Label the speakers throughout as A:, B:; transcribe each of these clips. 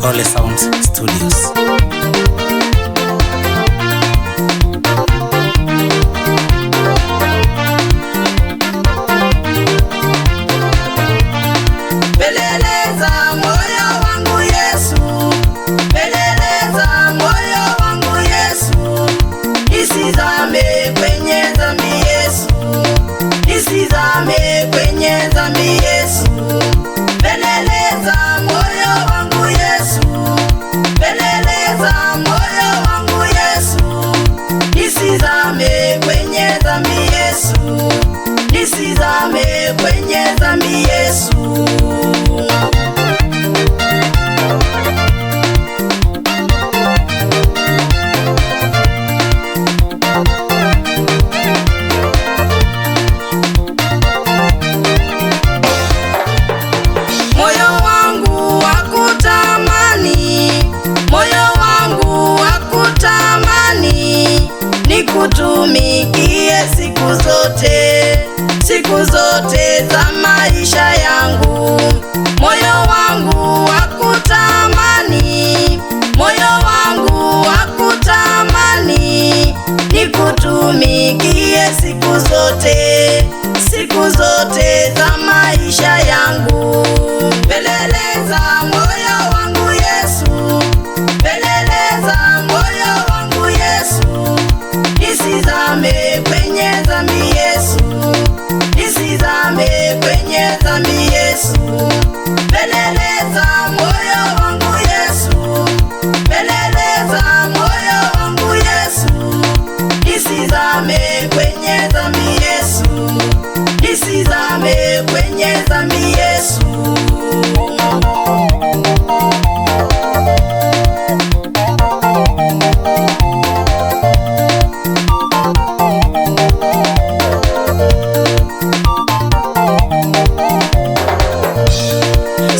A: Ole Sounds Studios.
B: Nisizame kwenye dhambi Yesu. Moyo wangu wakutamani, moyo wangu wakutamani, nikutumikie siku zote, siku zote za maisha yangu. Moyo wangu wakutamani, moyo wangu wakutamani, nikutumikie siku zote, siku zote za maisha yangu. Peleleza moyo wangu Yesu, peleleza moyo wangu Yesu, nisizame kwenye dhambi Yesu, nisizame kwenye dhambi Yesu. Peleleza moyo wangu Yesu, peleleza moyo wangu Yesu, nisizame kwenye dhambi Yesu, nisizame kwenye dhambi Yesu.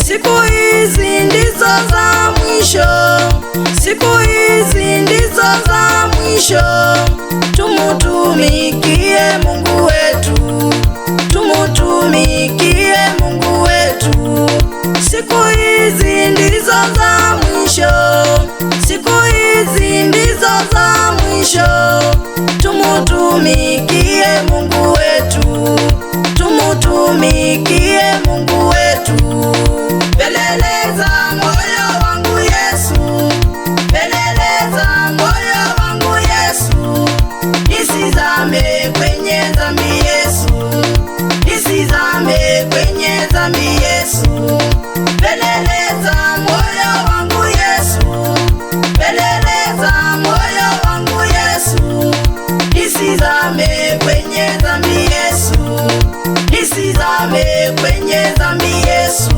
B: Siku hizi ndizo za mwisho, siku hizi ndizo za mwisho. Tumutumikie Mungu wetu, tumutumikie Mungu wetu. Siku hizi ndizo za mwisho, siku hizi ndizo za mwisho. Tumutumikie Mungu wetu, tumutumikie Mungu wetu. Peleleza moyo wangu Yesu, peleleza moyo wangu Yesu, nisizame kwenye dhambi Yesu, nisizame kwenye dhambi Yesu. Peleleza moyo wangu Yesu, peleleza moyo wangu Yesu, nisizame kwenye dhambi Yesu, nisizame kwenye dhambi Yesu.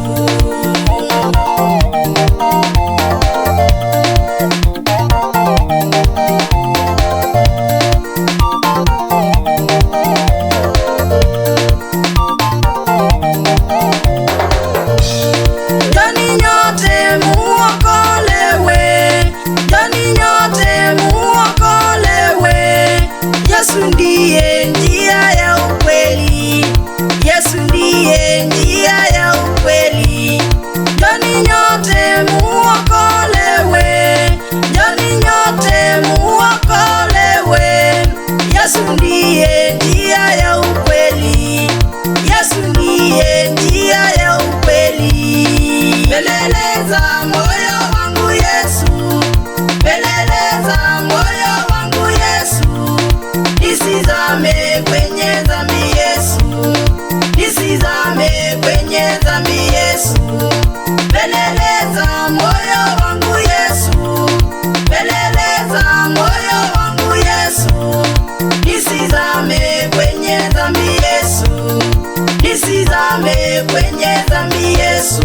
B: Njoni nyote muokolewe, njoni nyote muokolewe. Yesu ndiye njia ya ukweli, Yesu ndiye njia ya ukweli. Njoni nyote muokolewe, njoni nyote muokolewe. Yesu ndiye njia ya ukweli, Yesu ndiye njia ya ukweli. Peleleza moyo wangu Yesu, peleleza moyo wangu Yesu, nisizame kwenye dhambi Yesu, nisizame kwenye dhambi Yesu. Peleleza moyo wangu Yesu, peleleza moyo wangu Yesu, nisizame kwenye dhambi Yesu, nisizame kwenye dhambi Yesu.